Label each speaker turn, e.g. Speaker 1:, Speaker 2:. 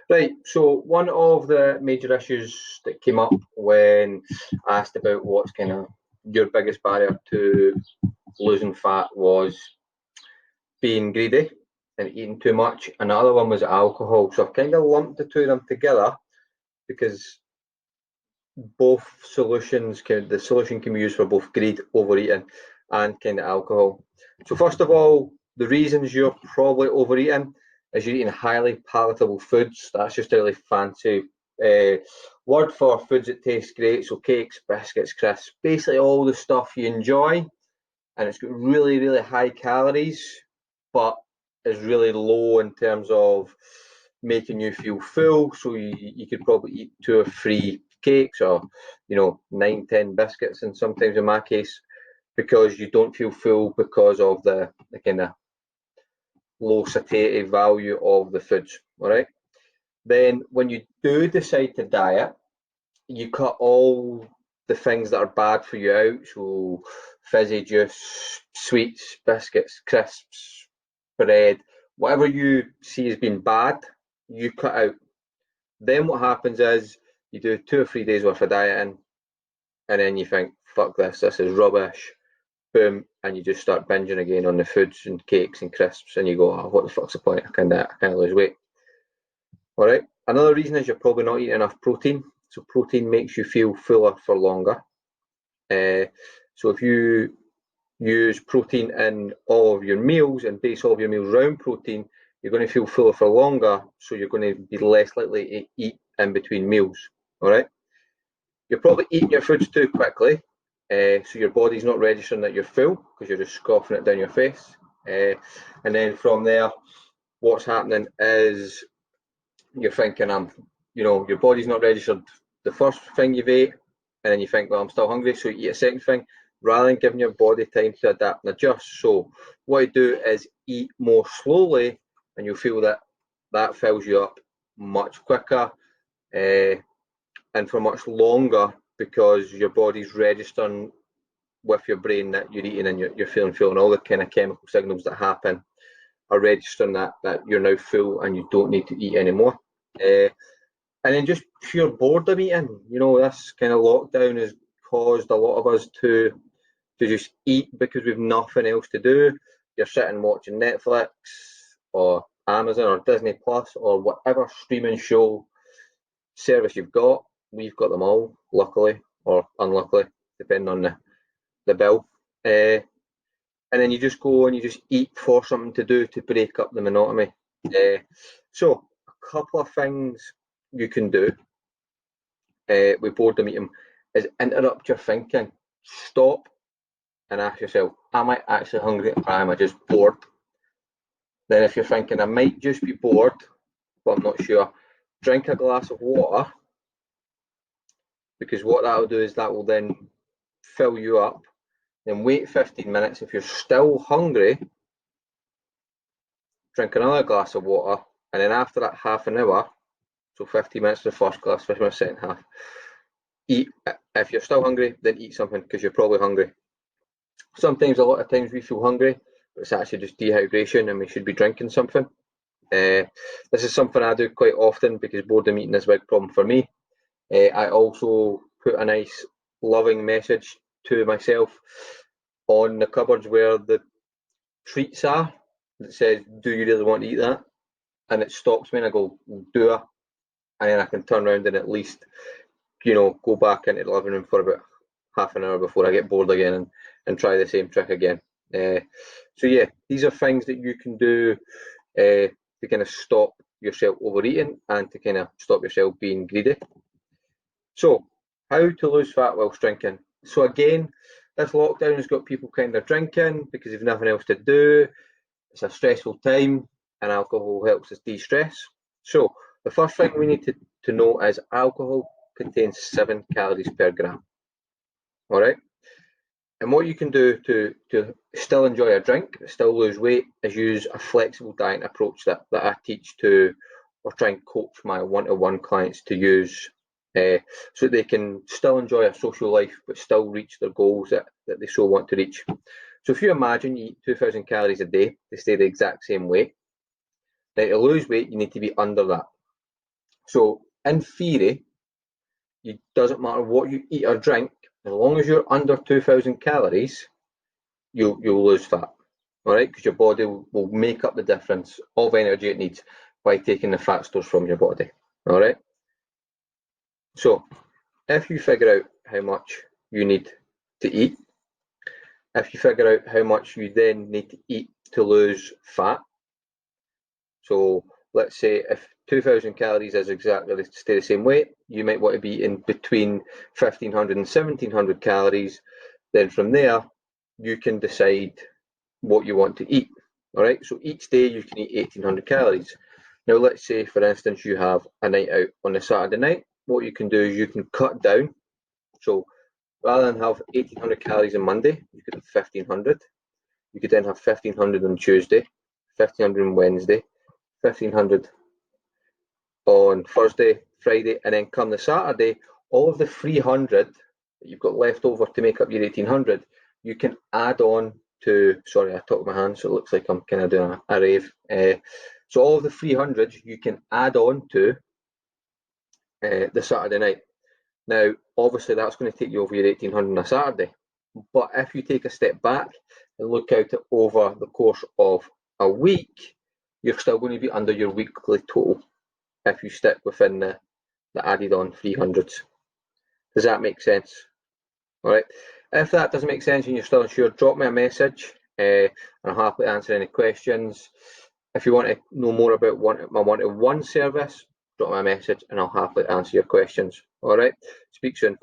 Speaker 1: Right, so one of the major issues that came up when asked about what's kind of your biggest barrier to losing fat was being greedy and eating too much. Another one was alcohol. So I've kind of lumped the two of them together because both solutions the solution can be used for both greed, overeating, and kind of alcohol. So first of all, the reasons you're probably overeating is you're eating highly palatable foods. That's just a really fancy word for foods that taste great. So cakes, biscuits, crisps, basically all the stuff you enjoy, and it's got really, really high calories, but is really low in terms of making you feel full. So you could probably eat 2 or 3 cakes, or 9, 10 biscuits, and sometimes in my case, because you don't feel full because of the kind of low satiety value of the foods. All right. Then when you do decide to diet, you cut all the things that are bad for you out. So fizzy juice, sweets, biscuits, crisps, bread, whatever you see as being bad, you cut out. Then what happens is you do 2 or 3 days worth of dieting, and then you think, fuck this is rubbish. Boom, and you just start binging again on the foods and cakes and crisps, and you go, oh, what the fuck's the point? I can't lose weight. All right. Another reason is you're probably not eating enough protein. So protein makes you feel fuller for longer. So if you use protein in all of your meals and base all of your meals around protein, you're going to feel fuller for longer. So you're going to be less likely to eat in between meals. All right. You're probably eating your foods too quickly. So your body's not registering that you're full because you're just scoffing it down your face. And then from there, what's happening is you're thinking, your body's not registered the first thing you've ate, and then you think, well, I'm still hungry, so you eat a second thing, rather than giving your body time to adapt and adjust. So what you do is eat more slowly, and you'll feel that fills you up much quicker and for much longer, because your body's registering with your brain that you're eating and you're feeling full, and all the kind of chemical signals that happen are registering that you're now full and you don't need to eat anymore. And then just pure boredom eating. This kind of lockdown has caused a lot of us to just eat because we've nothing else to do. You're sitting watching Netflix or Amazon or Disney Plus or whatever streaming show service you've got. We've got them all, luckily or unluckily, depending on the bill. And then you just go and you just eat for something to do to break up the monotony. So a couple of things you can do with boredom eating is interrupt your thinking. Stop and ask yourself, am I actually hungry or am I just bored? Then if you're thinking, I might just be bored, but I'm not sure, drink a glass of water, because what that'll do is that will then fill you up. Then wait 15 minutes. If you're still hungry, drink another glass of water, and then after that half an hour, so 15 minutes for the first glass, 15 minutes second half, eat. If you're still hungry, then eat something, because you're probably hungry. Sometimes, a lot of times, we feel hungry, but it's actually just dehydration and we should be drinking something. This is something I do quite often because boredom eating is a big problem for me. I also put a nice loving message to myself on the cupboards where the treats are that says, do you really want to eat that? And it stops me and I go, do I? And then I can turn around and at least, go back into the living room for about half an hour before I get bored again and try the same trick again. So yeah, these are things that you can do to kind of stop yourself overeating and to kind of stop yourself being greedy. So how to lose fat whilst drinking? So again, this lockdown has got people kind of drinking because they've nothing else to do. It's a stressful time and alcohol helps us de-stress. So the first thing we need to know is alcohol contains 7 calories per gram. All right. And what you can do to still enjoy a drink, still lose weight, is use a flexible diet approach that I teach to, or try and coach my one-to-one clients to use, so they can still enjoy a social life but still reach their goals that they so want to reach. So if you imagine you eat 2,000 calories a day to stay the exact same weight, Now, to lose weight, you need to be under that. So, in theory, it doesn't matter what you eat or drink, as long as you're under 2,000 calories, you'll lose fat. All right, because your body will make up the difference of energy it needs by taking the fat stores from your body. All right. So, if you figure out how much you need to eat, if you figure out how much you then need to eat to lose fat, so let's say if 2,000 calories is exactly stay the same weight, you might want to be in between 1,500 and 1,700 calories. Then from there, you can decide what you want to eat. All right, so each day you can eat 1,800 calories. Now, let's say, for instance, you have a night out on a Saturday night. What you can do is you can cut down. So rather than have 1,800 calories on Monday, you could have 1,500. You could then have 1,500 on Tuesday, 1,500 on Wednesday, 1,500 on Thursday, Friday, and then come the Saturday, all of the 300 that you've got left over to make up your 1,800, you can add on to, sorry, I talk with my hands, so it looks like I'm kind of doing a rave. So all of the 300 you can add on to the Saturday night. Now, obviously, that's going to take you over your 1,800 on a Saturday. But if you take a step back and look out at over the course of a week, you're still going to be under your weekly total if you stick within the added on 300s. Does that make sense? All right. If that doesn't make sense and you're still unsure, drop me a message and I'll happily answer any questions. If you want to know more about my one-to-one service, drop me a message and I'll happily answer your questions. All right. Speak soon.